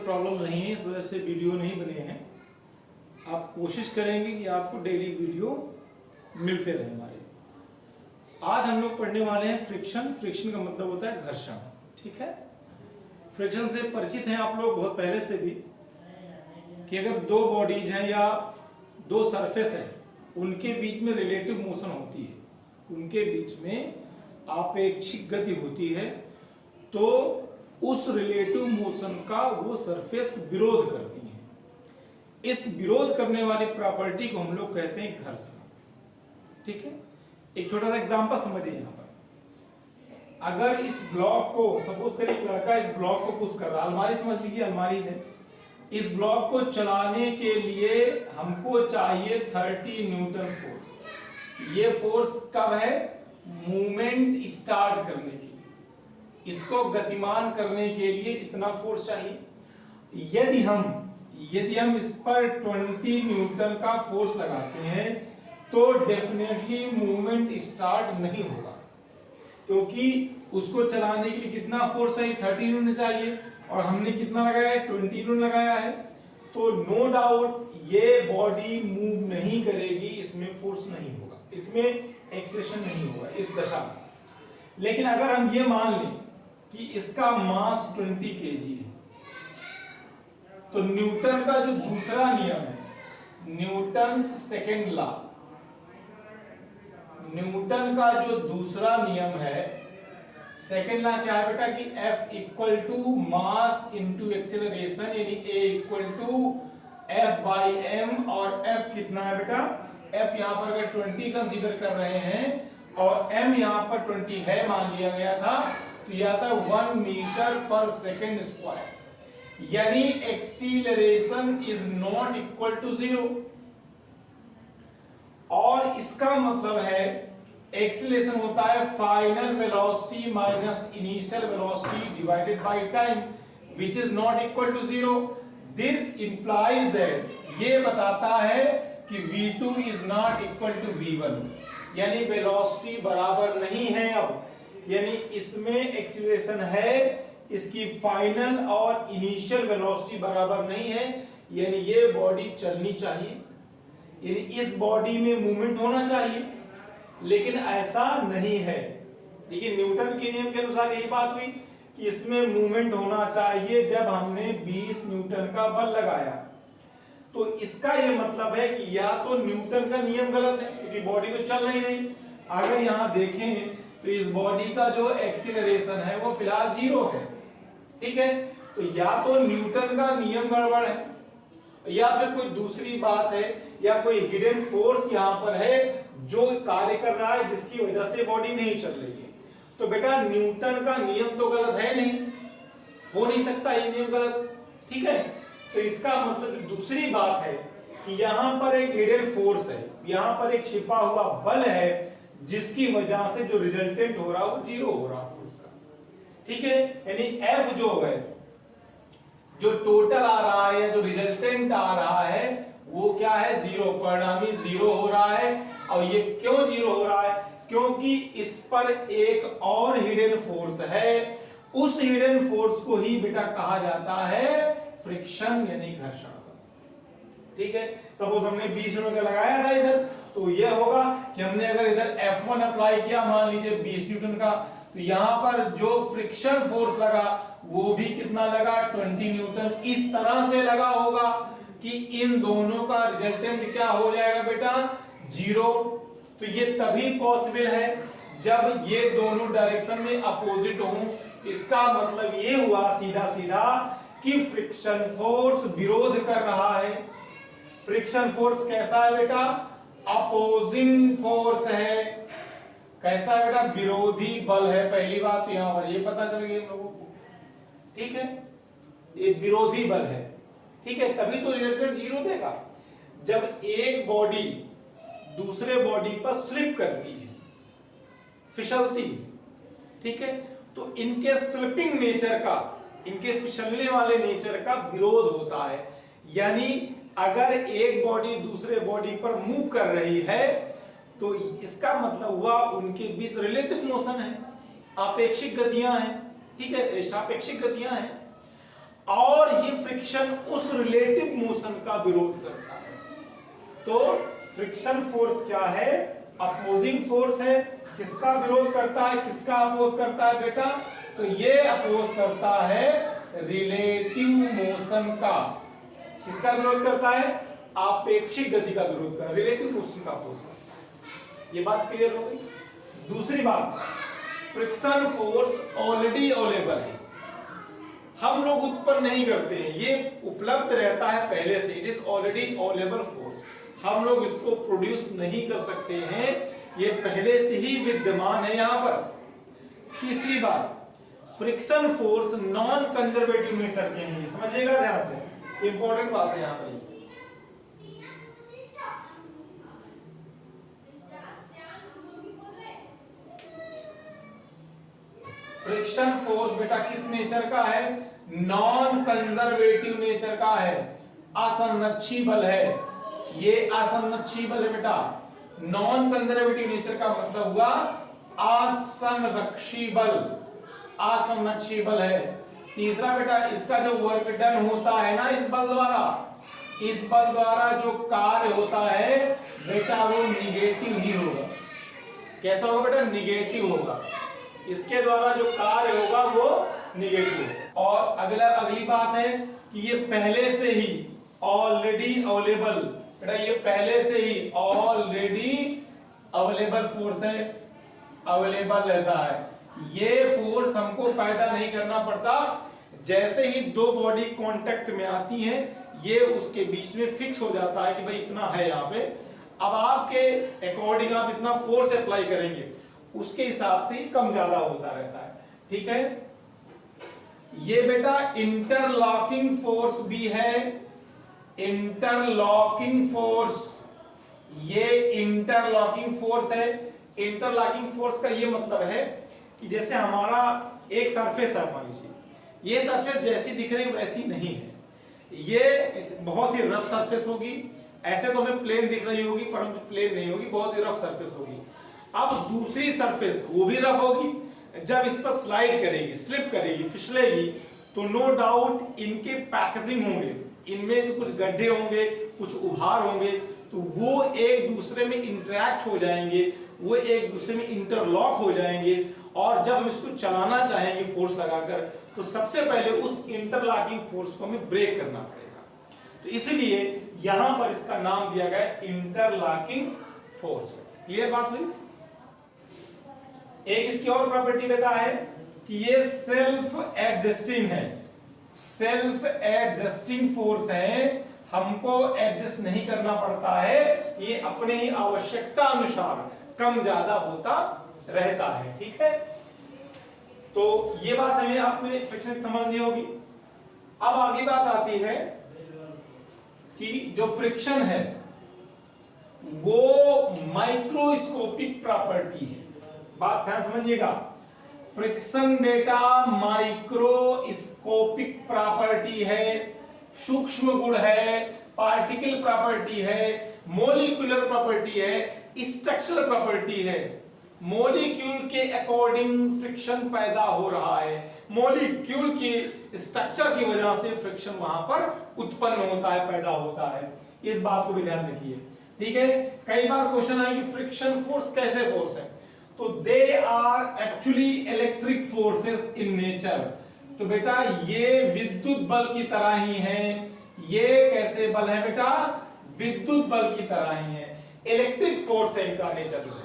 Problem नहीं है, इस वजह से वीडियो नहीं बने हैं। आप कोशिश करेंगे कि आपको डेली वीडियो मिलते रहे हमारे। आज हम लोग पढ़ने वाले हैं फ्रिक्शन। फ्रिक्शन का मतलब होता है घर्षण, ठीक है। फ्रिक्शन से परिचित हैं आप लोग बहुत पहले से भी, कि अगर दो बॉडीज हैं या दो सरफेस है, उनके बीच में रिलेटिव मोशन होती है, उनके बीच में आपेक्षिक गति होती है, तो उस रिलेटिव मोशन का वो सरफेस विरोध करती है। इस विरोध करने वाली प्रॉपर्टी को हम लोग कहते हैं घर्षण, ठीक है। एक छोटा सा एग्जांपल समझिए। यहाँ पर अगर इस ब्लॉक को, सपोज करिए एक लड़का इस ब्लॉक को पुश कर रहा है, अलमारी समझ लीजिए, अलमारी है। इस ब्लॉक को चलाने के लिए हमको चाहिए 30 न्यूटन फोर्स। ये फोर्स कब है? मूवमेंट स्टार्ट करने के लिए, इसको गतिमान करने के लिए इतना फोर्स चाहिए। यदि हम इस पर 20 न्यूटन का फोर्स लगाते हैं तो डेफिनेटली मूवमेंट स्टार्ट नहीं होगा, क्योंकि उसको चलाने के लिए कितना फोर्स चाहिए? 30 न्यूटन चाहिए, और हमने कितना लगाया है? 20 न्यूटन लगाया है। तो नो डाउट ये बॉडी मूव नहीं करेगी, इसमें फोर्स नहीं होगा, इसमें एक्सेलेरेशन नहीं होगा इस दशा में। लेकिन अगर हम ये मान लें कि इसका मास 20 kg है, तो न्यूटन का जो दूसरा नियम है, न्यूटन्स सेकेंड लॉ, न्यूटन का जो दूसरा नियम है, सेकेंड लॉ क्या है बेटा? कि F equal to mass into acceleration, यानी A equal to F by m, और F कितना है बेटा? F यहाँ पर अगर 20 कंसीडर कर रहे हैं और m यहाँ पर 20 है मान लिया गया था, तो यह था 1 मीटर पर सेकेंड स्क्वायर, यानी acceleration is not equal to 0। और इसका मतलब है एक्सीलरेशन होता है final velocity minus initial velocity divided by time, which is not equal to 0। This implies that, ये बताता है कि v2 is not equal to v1, यानी वेलोसिटी बराबर नहीं है अब, यानी इसमें एक्सीलरेशन है, इसकी फाइनल और इनिशियल वेलोसिटी बराबर नहीं है, यानी ये बॉडी चलनी चाहिए, यानी इस बॉडी में मूवमेंट होना चाहिए, लेकिन ऐसा नहीं है। देखिए न्यूटन के नियम के अनुसार यही बात हुई कि इसमें मूवमेंट होना चाहिए जब हमने 20 न्यूटन का बल लगाया। तो इसका यह मतलब है कि या तो न्यूटन का नियम गलत है, क्योंकि बॉडी तो चल नहीं रही। अगर यहां देखें तो इस बॉडी का जो एक्सीलरेशन है वो फिलहाल 0 है, ठीक है। तो या तो न्यूटन का नियम गड़बड़ है, या फिर कोई दूसरी बात है, या कोई हिडन फोर्स यहां पर है जो कार्य कर रहा है, जिसकी वजह से बॉडी नहीं चल रही है। तो बेटा न्यूटन का नियम तो गलत है नहीं, हो नहीं सकता ये नियम गलत, ठीक है। तो इसका मतलब दूसरी बात है कि यहां पर एक हिडन फोर्स है, यहां पर एक छिपा हुआ बल है, जिसकी वजह से जो रिजल्टेंट हो रहा है वो 0 हो रहा है फोर्स का, ठीक है। यानी F जो है, जो टोटल आ रहा है या जो रिजल्टेंट आ रहा है वो क्या है? 0, परिणामी 0 हो रहा है। और ये क्यों 0 हो रहा है? क्योंकि इस पर एक और हिडन फोर्स है, उस हिडन फोर्स को ही बेटा कहा जाता है फ्रिक्शन, यानी घर्षण, ठीक है। सपोज हमने 20 न्यूटन का लगाया था इधर, तो यह होगा कि हमने अगर इधर F1 अप्लाई किया, मान लीजिए 20 न्यूटन का, तो यहां पर जो फ्रिक्शन फोर्स लगा वो भी कितना लगा? 20 न्यूटन। इस तरह से लगा होगा कि इन दोनों का रिजल्टेंट क्या हो जाएगा बेटा? 0। तो ये तभी पॉसिबल है जब ये दोनों डायरेक्शन में अपोजिट हों। इसका मतलब ये हुआ सीधा सीधा कि फ्रिक्शन फोर्स विरोध कर रहा है। फ्रिक्शन फोर्स कैसा है बेटा? अपोजिंग फोर्स है। कैसा है बेटा? विरोधी बल है। पहली बात तो यहां पर ये पता चल गई लोगों को, ठीक है, ये विरोधी बल है, ठीक है। तभी तो रिजल्टेंट 0 देगा। जब एक बॉडी दूसरे बॉडी पर स्लिप करती है, फिसलती है, ठीक है, तो इनके स्लिपिंग नेचर का, इनके फिसलने वाले नेचर का विरोध होता है। यानी अगर एक बॉडी दूसरे बॉडी पर मूव कर रही है तो इसका मतलब हुआ उनके बीच रिलेटिव मोशन है, आपेक्षिक गतियां हैं, ठीक है, सापेक्षिक गतियां हैं। और ये फ्रिक्शन उस रिलेटिव मोशन का विरोध करता है। तो फ्रिक्शन फोर्स क्या है? अपोजिंग फोर्स है। किसका विरोध करता है, किसका अपोज करता है बेटा? तो ये अपोज करता है रिलेटिव मोशन का। किसका विरोध करता है? आपेक्षिक गति का विरोध करता है, रिलेटिव मोशन का अपोज करता है। ये बात क्लियर हो गई। दूसरी बात, फ्रिक्शन फोर्स ऑलरेडी अवेलेबल है, हम लोग उत्पन्न नहीं करते हैं, ये उपलब्ध रहता है पहले से। It is already available force, हम लोग इसको प्रोड्यूस नहीं कर सकते हैं, ये पहले से ही विद्यमान है यहां पर। तीसरी बात, friction force non conservative nature के हैं, समझिएगा ध्यान से, इंपॉर्टेंट बात है यहां पर। फ्रिक्शन फोर्स बेटा किस नेचर का है? नॉन कंजर्वेटिव नेचर का है, असंरक्षी बल है। ये असंरक्षी बल है बेटा। नॉन कंजर्वेटिव नेचर का मतलब हुआ असंरक्षी बल, असंरक्षी बल है। तीसरा बेटा, इसका जो वर्क डन होता है ना इस बल द्वारा, इस बल द्वारा जो कार्य होता है बेटा वो निगेटिव ही होगा। कैसा होगा बेटा? निगेटिव होगा। इसके द्वारा जो कार्य होगा वो निगेटिव होगा। और अगली बात है कि ये पहले से ही ऑलरेडी अवेलेबल, बेटा ये पहले से ही ऑलरेडी अवेलेबल फोर्स है, अवेलेबल रहता है। ये फोर्स हमको पैदा नहीं करना पड़ता, जैसे ही दो बॉडी कांटेक्ट में आती हैं ये उसके बीच में फिक्स हो जाता है कि भाई इतना है यहाँ पे। अब आपके अकॉर्डिंग आप इतना फोर्स अप्लाई करेंगे, उसके हिसाब से कम ज्यादा होता रहता है। ठीक है, ये बेटा इंटरलॉकिंग फोर्स भी है, इंटरलॉकिंग फोर्स, ये इंटरलॉकिंग फोर्स है। इंटरलॉकिंग फोर्स का ये मतलब है कि जैसे हमारा एक सरफेस है, मान लीजिए ये सरफेस जैसी दिख रही है वैसी नहीं है, ये बहुत ही रफ सरफेस होगी। ऐसे तो हमें प्लेन दिख रही होगी परंतु प्लेन नहीं होगी, बहुत ही रफ सरफेस होगी। अब दूसरी सरफेस वो भी रफ होगी, जब इस पर स्लाइड करेगी, स्लिप करेगी, फिसलेगी, तो नो डाउट इनके पैकेजिंग होंगे, इनमें तो कुछ गड्ढे होंगे, कुछ उभार होंगे, तो वो एक दूसरे में इंटरेक्ट हो जाएंगे, वो एक दूसरे में इंटरलॉक हो जाएंगे। और जब हम इसको चलाना चाहेंगे फोर्स लगाकर, तो सबसे पहले उस इंटरलॉकिंग फोर्स को हमें ब्रेक करना पड़ेगा। तो इसलिए यहां पर इसका नाम दिया गया इंटरलॉकिंग फोर्स। क्लियर बात हुई? एक इसकी और प्रॉपर्टी बेटा है कि ये सेल्फ एडजस्टिंग है, सेल्फ एडजस्टिंग फोर्स है, हमको एडजस्ट नहीं करना पड़ता है, ये अपने ही आवश्यकता अनुसार कम ज्यादा होता रहता है। ठीक है, तो ये बात हमें आपने फ्रिक्शन समझनी होगी। अब आगे बात आती है कि जो फ्रिक्शन है वो माइक्रोस्कोपिक प्रॉपर्टी है। बात ध्यान समझिएगा, फ्रिक्शन बेटा माइक्रोस्कोपिक प्रॉपर्टी है, सूक्ष्म गुण है, पार्टिकल प्रॉपर्टी है, मॉलिक्यूलर प्रॉपर्टी है, स्ट्रक्चरल प्रॉपर्टी है। मॉलिक्यूल के अकॉर्डिंग फ्रिक्शन पैदा हो रहा है, मॉलिक्यूल की स्ट्रक्चर की वजह से फ्रिक्शन वहां पर उत्पन्न होता है, पैदा होता है। इस बात को भी ध्यान रखिए। ठीक है, कई बार क्वेश्चन आए कि फ्रिक्शन फोर्स कैसे फोर्स है, तो they are actually electric forces in nature. तो बेटा ये विद्युत बल की तरह ही है। ये कैसे बल है बेटा? विद्युत बल की तरह ही है, इलेक्ट्रिक फोर्स है इनका नेचर है।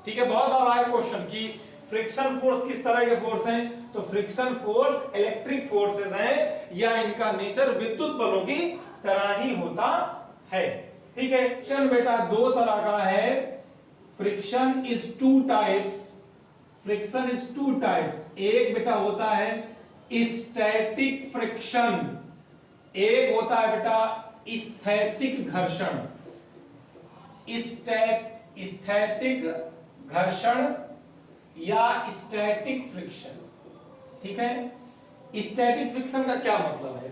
ठीक है, बहुत बार आया क्वेश्चन कि फ्रिक्शन फोर्स किस तरह के फोर्स हैं, तो फ्रिक्शन फोर्स इलेक्ट्रिक फोर्सेस हैं या इनका नेचर विद्युत बलों की तरह ही होता है। ठीक है, फ्रिक्शन बेटा दो तरह का है। Friction is two types, friction is two types. एक बेटा होता है स्टैटिक फ्रिक्शन, एक होता है बेटा स्थैतिक घर्षण। स्थैतिक घर्षण या स्टैटिक फ्रिक्शन। ठीक है, स्टैटिक फ्रिक्शन का क्या मतलब है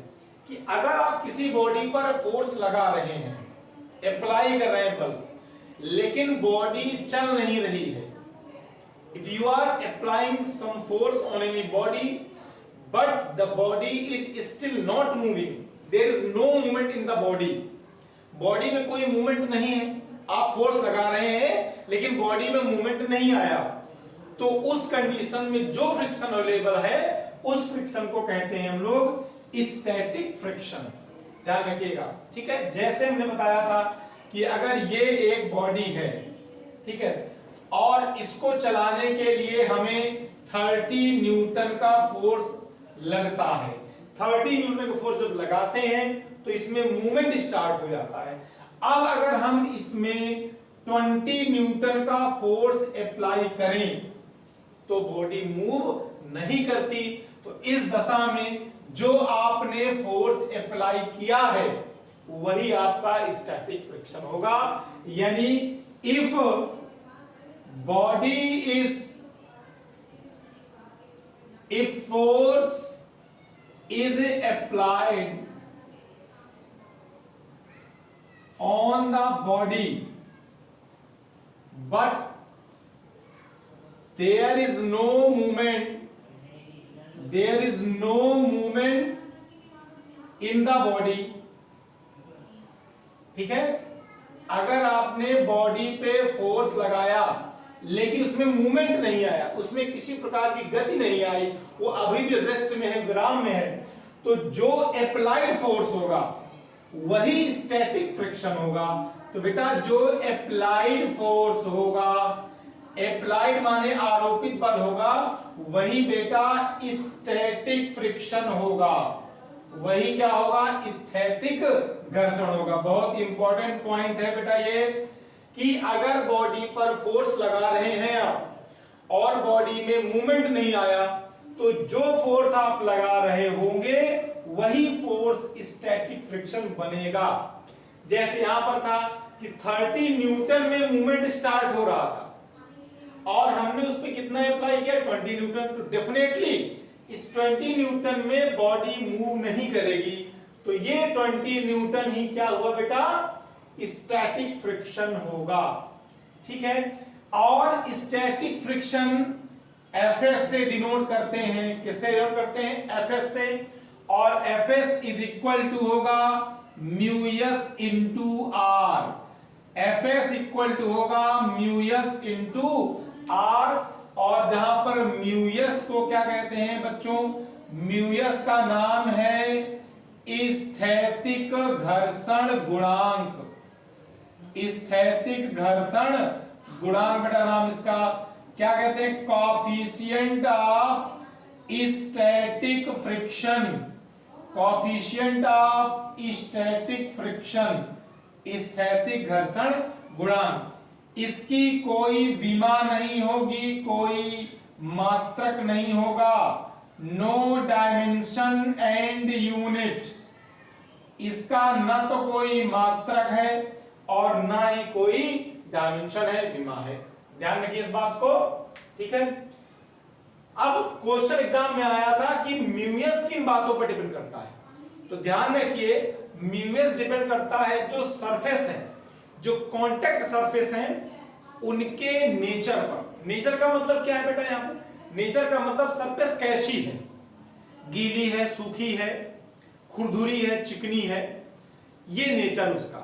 कि अगर आप किसी बॉडी पर फोर्स लगा रहे हैं, अप्लाई कर रहे हैं बल, लेकिन बॉडी चल नहीं रही है, if you are applying some force on any body, but the body is still not moving, there is no movement in the body, body में कोई मूवमेंट नहीं है, आप फोर्स लगा रहे हैं लेकिन बॉडी में मूवमेंट नहीं आया, तो उस कंडीशन में जो फ्रिक्शन अवेलेबल है उस फ्रिक्शन को कहते हैं हम लोग स्टैटिक फ्रिक्शन। ध्यान रखिएगा, ठीक है। जैसे हमने बताया था कि अगर ये एक बॉडी है, ठीक है, और इसको चलाने के लिए हमें 30 न्यूटन का फोर्स लगता है, 30 न्यूटन का फोर्स जब लगाते हैं तो इसमें मूवमेंट स्टार्ट हो जाता है। अब अगर हम इसमें 20 न्यूटन का फोर्स अप्लाई करें तो बॉडी मूव नहीं करती, तो इस दशा में जो आपने फोर्स अप्लाई किया है वही आपका स्टैटिक फ्रिक्शन होगा। यानी if body is, if force is applied on the body but there is no movement, there is no movement in the body, ठीक है। अगर आपने बॉडी पे फोर्स लगाया लेकिन उसमें मूवमेंट नहीं आया, उसमें किसी प्रकार की गति नहीं आई, वो अभी भी रेस्ट में है, विराम में है, तो जो अप्लाइड फोर्स होगा वही स्टैटिक फ्रिक्शन होगा। तो बेटा जो अप्लाइड फोर्स होगा, अप्लाइड माने आरोपित बल होगा, वही बेटा स्टैटिक फ्रिक्शन होगा, वही क्या होगा, स्थैतिक घर्षण होगा। बहुत इंपॉर्टेंट पॉइंट है बेटा ये, कि अगर बॉडी पर फोर्स लगा रहे हैं आप और बॉडी में मूवमेंट नहीं आया, तो जो फोर्स आप लगा रहे होंगे वही फोर्स स्टैटिक फ्रिक्शन बनेगा। जैसे यहां पर था कि 30 न्यूटन में मूवमेंट स्टार्ट हो रहा था और हमने उस पर कितना अप्लाई किया, 20 न्यूटन, तो डेफिनेटली इस 20 न्यूटन में बॉडी मूव नहीं करेगी, तो ये 20 न्यूटन ही क्या हुआ बेटा, स्टैटिक फ्रिक्शन होगा, ठीक है। और स्टैटिक फ्रिक्शन Fs से डिनोट करते हैं, किससे डिनोट करते हैं, Fs से, और Fs इज इक्वल टू होगा mu S into R, Fs equal to होगा म्यू एस इंटू आर, और जहां पर म्यू एस को क्या कहते हैं बच्चों, म्यू एस का नाम है स्थैतिक घर्षण गुणांक, स्थैतिक घर्षण गुणांक बेटा नाम इसका क्या कहते हैं, coefficient of static friction, coefficient of static friction, स्थैतिक घर्षण गुणांक। इसकी कोई विमा नहीं होगी, कोई मात्रक नहीं होगा, नो डायमेंशन एंड यूनिट, इसका ना तो कोई मात्रक है और ना ही कोई डायमेंशन है, विमा है। ध्यान रखिए इस बात को, ठीक है। अब क्वेश्चन एग्जाम में आया था कि म्यूएस किन बातों पर डिपेंड करता है, तो ध्यान रखिए म्यूएस डिपेंड करता है जो सरफेस है, जो कांटेक्ट सरफेस है उनके नेचर पर। नेचर का मतलब क्या है बेटा, यहां पर नेचर का मतलब सरफेस कैसी है, गीली है, सूखी है, खुरदुरी है, चिकनी है, ये नेचर उसका।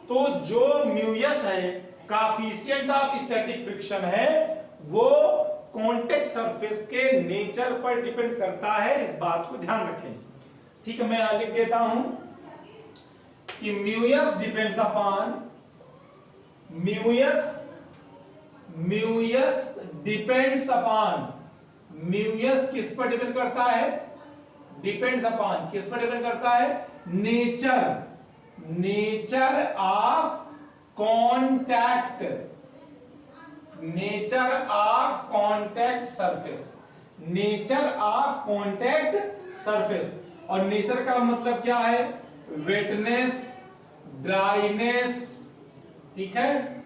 तो जो म्यूएस है, कोएफिशिएंट ऑफ स्टैटिक फ्रिक्शन है, वो कांटेक्ट सरफेस के नेचर पर डिपेंड करता है, इस बात को ध्यान रखें, ठीक है। मैं यहां लिख देता हूं कि mu s depends upon, mu s depends upon, mu s किस पर डिपेंड करता है, डिपेंड्स अपॉन किस पर डिपेंड करता है, nature of contact, nature of contact surface, nature of contact surface. और नेचर का मतलब क्या है, वेटनेस, ड्राइनेस, ठीक है,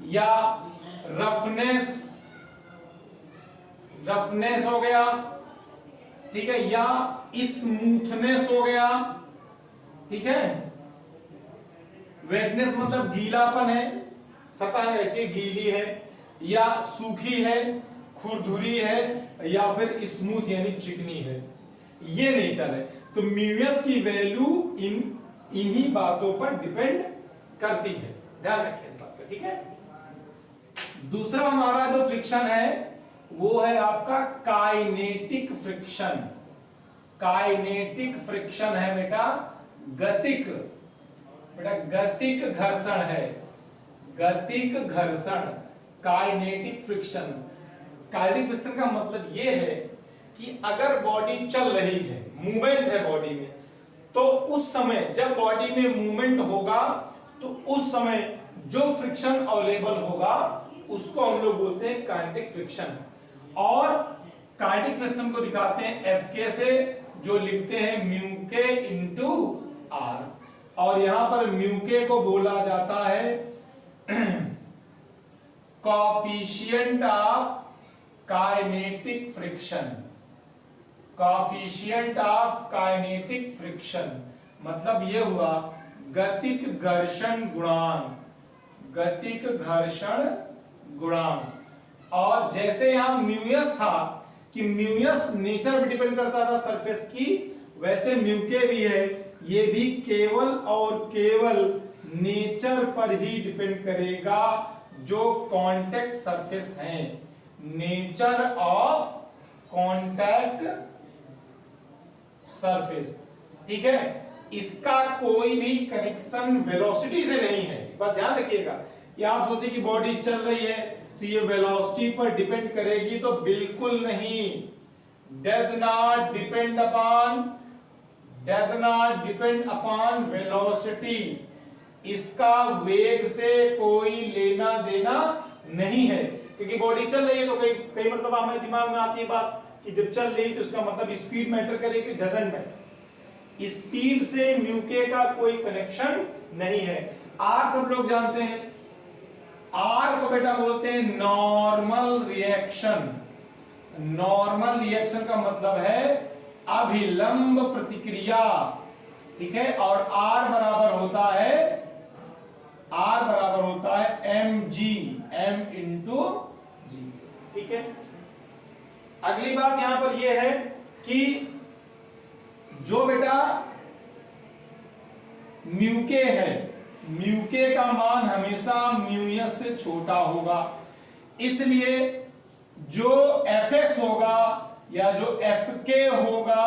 या रफनेस, रफनेस हो गया, ठीक है, या स्मूथनेस हो गया, ठीक है। वेटनेस मतलब गीलापन है, सतह ऐसी गीली है, या सूखी है, खुरदुरी है या फिर स्मूथ यानी चिकनी है, ये नेचर है। तो म्यूएस की वैल्यू इन्हीं बातों पर डिपेंड करती है, ध्यान रखिए इस बात का, ठीक है। दूसरा हमारा जो फ्रिक्शन है वो है आपका काइनेटिक फ्रिक्शन। काइनेटिक फ्रिक्शन है बेटा गतिक, बेटा गतिक घर्षण है, गतिक घर्षण, काइनेटिक फ्रिक्शन। काइनेटिक फ्रिक्शन का मतलब ये है कि अगर बॉडी चल रही है, मूवमेंट है बॉडी में, तो उस समय जब बॉडी में मूवमेंट होगा तो उस समय जो फ्रिक्शन अवेलेबल होगा उसको हम लोग बोलते हैं काइनेटिक फ्रिक्शन। और काइनेटिक फ्रिक्शन को दिखाते हैं Fk से, जो लिखते हैं म्यू के इंटू आर, और यहां पर म्यू के को बोला जाता है coefficient of kinetic friction. Coefficient of kinetic friction मतलब ये हुआ गतिक घर्षण गुणांक, गतिक घर्षण गुणांक। और जैसे यहां म्यूएस था कि म्यूएस नेचर पर डिपेंड करता था सरफेस की, वैसे म्यूके भी है, ये भी केवल और केवल नेचर पर ही डिपेंड करेगा जो कांटेक्ट सरफेस है, नेचर ऑफ कांटेक्ट सरफेस, ठीक है। इसका कोई भी कनेक्शन वेलोसिटी से नहीं है, बात ध्यान रखिएगा। या आप सोचे कि बॉडी चल रही है तो ये वेलोसिटी पर डिपेंड करेगी, तो बिल्कुल नहीं, does not depend upon velocity. इसका वेग से कोई लेना देना नहीं है, क्योंकि बॉडी चल रही है तो कई मतलब हमें दिमाग में आती है बात कि जब चल रही तो इसका मतलब स्पीड मैटर करेगी, डजंट मैटर। स्पीड से म्यूके का कोई कनेक्शन नहीं है। आर सब लोग जानते हैं, आर को बेटा बोलते हैं नॉर्मल रिएक्शन। नॉर्मल रिएक्शन का मतलब है अभिलंब प्रतिक्रिया, ठीक है। और आर बराबर होता है एम जी, एम इंटू जी, ठीक है। अगली बात यहां पर यह है कि जो बेटा म्यूके है, म्यूके का मान हमेशा म्यूएस से छोटा होगा, इसलिए जो एफएस होगा या जो एफके होगा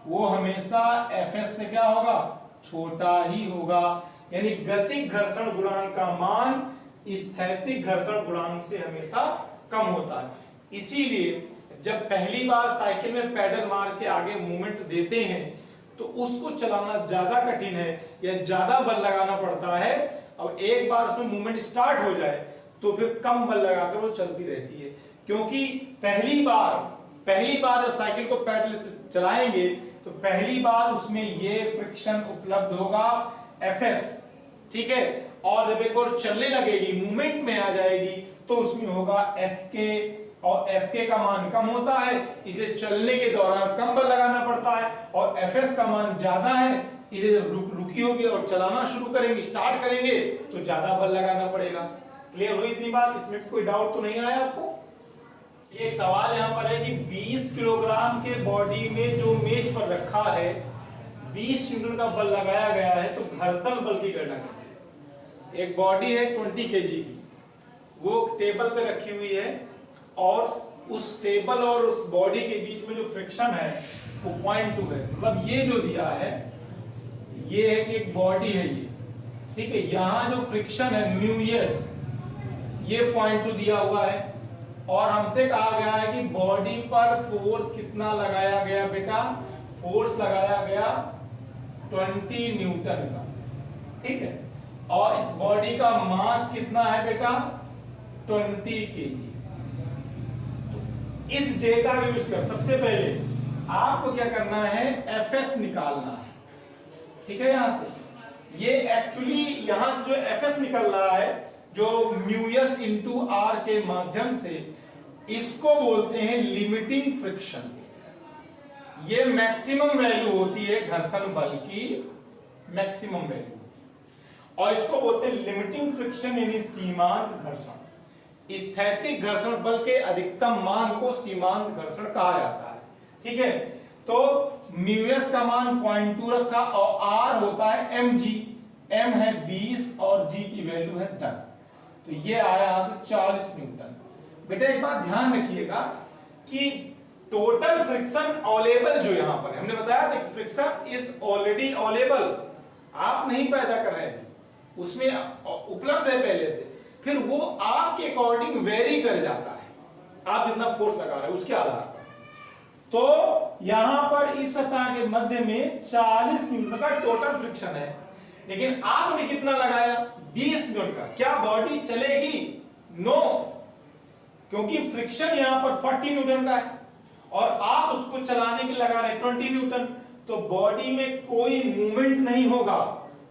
वो हमेशा एफएस से क्या होगा, छोटा ही होगा। यानी गतिक घर्षण गुणांक का मान स्थैतिक घर्षण गुणांक से हमेशा कम होता है। इसीलिए जब पहली बार साइकिल में पैडल मार के आगे मूवमेंट देते हैं तो उसको चलाना ज्यादा कठिन है या ज्यादा बल लगाना पड़ता है, और एक बार उसमें मूवमेंट स्टार्ट हो जाए तो फिर कम बल लगाकर वो चलती रहती है। क्योंकि पहली बार जब साइकिल को पैडल से चलाएंगे तो पहली बार उसमें ये फ्रिक्शन उपलब्ध होगा एफएस, ठीक है। और जब एक बार चलने लगेगी, मूवमेंट में आ जाएगी, तो उसमें होगा एफके, और एफके का मान कम होता है, इसे चलने के दौरान कम बल लगाना पड़ता है। और एफएस का मान ज्यादा है, इसे जब रुकी होगी और चलाना शुरू करेंगे, स्टार्ट करेंगे, तो ज्यादा बल लगाना पड़ेगा। क्लियर हुई इतनी बात? इसमें कोई डाउट तो नहीं आया आपको? एक सवाल यहाँ पर है कि 20 किलोग्राम के बॉडी में जो मेज पर रखा है 20 न्यूटन का बल लगाया गया है, तो घर्षण बल की गणना करें। एक बॉडी है 20 केजी की, वो टेबल पे रखी हुई है, और उस टेबल और उस बॉडी के बीच में जो फ्रिक्शन है वो 0.2 है। मतलब ये जो दिया है, ये है कि एक बॉडी है ये, ठीक है। यहाँ जो फ्रिक्शन है म्यूएस, ये 0.2 दिया हुआ है, और हमसे कहा गया है कि बॉडी पर फोर्स कितना लगाया गया बेटा, फोर्स लगाया गया 20 न्यूटन का, ठीक है। और इस बॉडी का मास कितना है बेटा, 20 केजी। इस डेटा को यूज कर सबसे पहले आपको क्या करना है, एफएस निकालना है, ठीक है। यहां से ये एक्चुअली यहां से जो एफएस निकल रहा है, जो म्यूएस इंटू आर के माध्यम से, इसको बोलते हैं लिमिटिंग फ्रिक्शन। ये मैक्सिमम वैल्यू होती है घर्षण बल की, मैक्सिमम वैल्यू, और इसको बोलते हैं लिमिटिंग फ्रिक्शन यानी सीमांत घर्षण। स्थैतिक घर्षण बल के अधिकतम मान को सीमांत घर्षण कहा जाता है। ठीक है, तो म्यूएस का मान 0.2 रखा और आर होता है mg, m है 20 और g की वैल्यू है 10, तो ये आया यहां से 40 न्यूटन। बेटा एक बात ध्यान रखिएगा कि टोटल फ्रिक्शन अवेलेबल जो यहां पर है, हमने बताया था कि फ्रिक्शन इज ऑलरेडी अवेलेबल, आप नहीं पैदा कर रहे हैं, उसमें उपलब्ध है पहले से, फिर वो आपके अकॉर्डिंग वेरी कर जाता है, आप जितना फोर्स लगा रहे हैं उसके आधार पर। तो यहां पर इस सतह के मध्य में 40 न्यूटन का टोटल फ्रिक्शन है, लेकिन आपने कितना लगाया 20 न्यूटन का। क्या बॉडी चलेगी? नो, क्योंकि फ्रिक्शन यहां पर 40 न्यूटन का है और आप उसको चलाने के लिए लगा रहे 20 न्यूटन, तो बॉडी में कोई मूवमेंट नहीं होगा,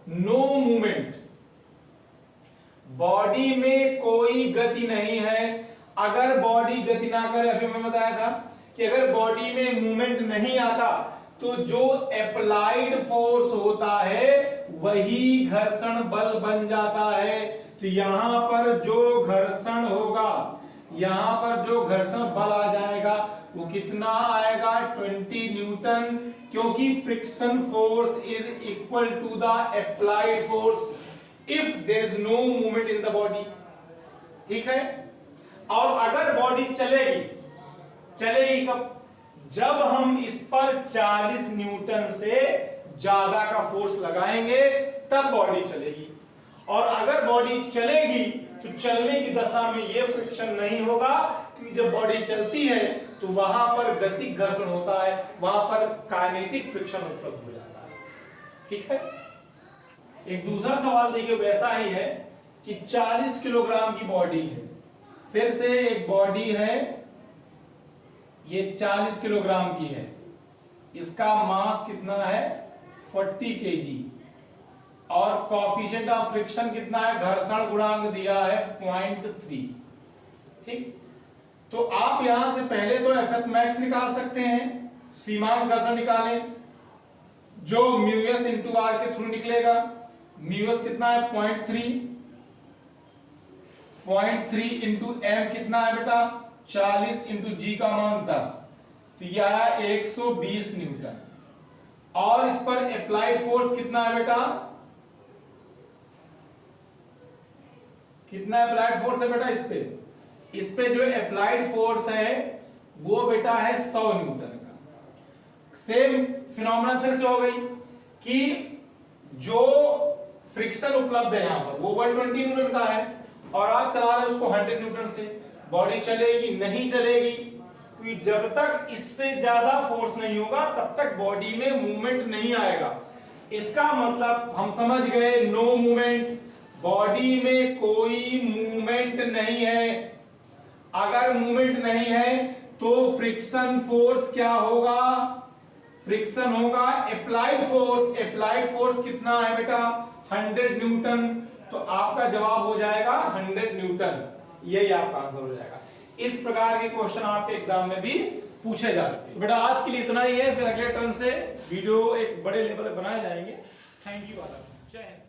नो मूवमेंट, बॉडी में कोई गति नहीं है। अगर बॉडी गति ना करे, अभी मैं बताया था कि अगर बॉडी में मूवमेंट नहीं आता तो जो अप्लाइड फोर्स होता है वही घर्षण बल बन जाता है। तो यहां पर जो घर्षण होगा, यहां पर जो घर्षण बल आ जाएगा वो कितना आएगा 20 न्यूटन, क्योंकि friction force is equal to the applied force if there is no movement in the body. ठीक है, और अगर बॉडी चलेगी, चलेगी कब? जब हम इस पर 40 न्यूटन से ज्यादा का फोर्स लगाएंगे तब बॉडी चलेगी, और अगर बॉडी चलेगी तो चलने की दशा में यह फ्रिक्शन नहीं होगा, क्योंकि जब बॉडी चलती है तो वहां पर गतिक घर्षण होता है, वहां पर काइनेटिक फ्रिक्शन उपलब्ध हो जाता है। ठीक है, एक दूसरा सवाल देखिए वैसा ही है कि 40 किलोग्राम की बॉडी है, फिर से एक बॉडी है, ये 40 किलोग्राम की है, इसका मास कितना है 40 केजी, और कोएफिशिएंट ऑफ फ्रिक्शन कितना है, घर्षण गुणांक दिया है 0.3। ठीक, तो आप यहां से पहले तो एफएस मैक्स निकाल सकते हैं, सीमांत घर्षण निकालें, जो म्यूएस इंटू आर के थ्रू निकलेगा। म्यूएस कितना है 0.3 इंटू एम कितना है बेटा 40 इंटू जी का मान 10, तो यह आया 120 न्यूटन। और इस पर अप्लाइड फोर्स कितना है बेटा, कितना अप्लाइड फोर्स है बेटा इस पे जो अप्लाइड फोर्स है वो बेटा है 100 न्यूटन का। सेम फिनोमेना फिर से हो गई कि जो फ्रिक्शन उपलब्ध है यहां पर वो 120 न्यूटन का है, और आप चला रहे उसको 100 न्यूटन से, बॉडी चलेगी नहीं चलेगी, क्योंकि जब तक इससे ज्यादा फोर्स नहीं होगा तब तक बॉडी में मूवमेंट नहीं आएगा। इसका मतलब हम समझ गए, नो मूवमेंट, बॉडी में कोई मूवमेंट नहीं है। अगर मूवमेंट नहीं है तो फ्रिक्शन फोर्स क्या होगा, फ्रिक्शन होगा अप्लाइड फोर्स। अप्लाइड फोर्स कितना है बेटा 100 न्यूटन, तो आपका जवाब हो जाएगा 100 न्यूटन, यही आपका आंसर हो जाएगा। इस प्रकार के क्वेश्चन आपके एग्जाम में भी पूछे जा चुके हैं। बेटा आज के लिए इतना ही है, फिर अगले टर्म से वीडियो एक बड़े लेवल पर बनाए जाएंगे। थैंक यू, जय हिंद।